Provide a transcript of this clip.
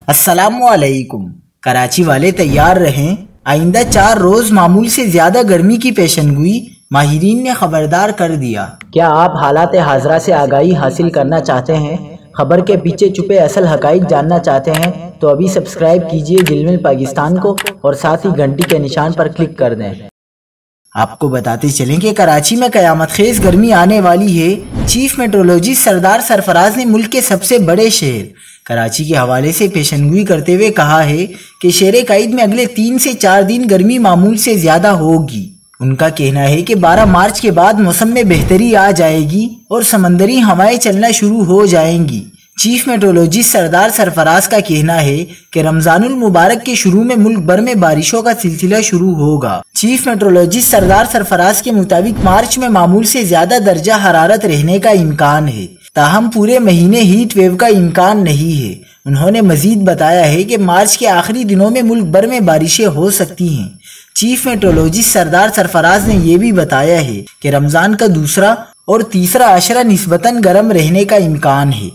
السلام علیکم۔ کراچی والے تیار رہیں، آئندہ 4 روز معمول سے زیادہ گرمی کی پیشنگوئی ماہرین نے خبردار کر دیا۔ کیا آپ حالات حاضرہ سے آگاہی حاصل کرنا چاہتے ہیں؟ خبر کے پیچھے چھپے اصل حقائق جاننا چاہتے ہیں تو ابھی سبسکرائب کیجئے جلمل پاکستان کو اور ساتھ ہی گھنٹی کے نشان پر کلک کر دیں۔ آپ کو بتاتے چلیں کہ کراچی میں قیامت خیز گرمی آنے والی ہے۔ چیف میٹرولوجسٹ سردار سرفراز نے ملک کے سب سے بڑے شہر کراچی کے حوالے سے پیشنگوئی کرتے ہوئے کہا ہے کہ شہر قائد میں اگلے 3 سے 4 دن گرمی معمول سے زیادہ ہوگی۔ ان کا کہنا ہے کہ 12 مارچ کے بعد موسم میں بہتری آ جائے گی اور سمندری ہوائیں چلنا شروع ہو جائیں گی۔ چیف میٹرولوجسٹ سردار سرفراز کا کہنا ہے کہ رمضان المبارک کے شروع میں ملک بھر میں بارشوں کا سلسلہ شروع ہوگا۔ چیف میٹرولوجسٹ سردار سرفراز کے مطابق مارچ میں معمول سے زیادہ درجہ حرارت رہنے کا امکان ہے، تاہم پورے مہینے ہیٹ ویو کا امکان نہیں ہے۔ انہوں نے مزید بتایا ہے کہ مارچ کے آخری دنوں میں ملک بھر میں بارشیں ہو سکتی ہیں۔ چیف میٹرولوجسٹ سردار سرفراز نے یہ بھی بتایا ہے کہ رمضان کا دوسرا اور تیسرا عشرہ نسبتاً گرم رہنے کا امکان ہے۔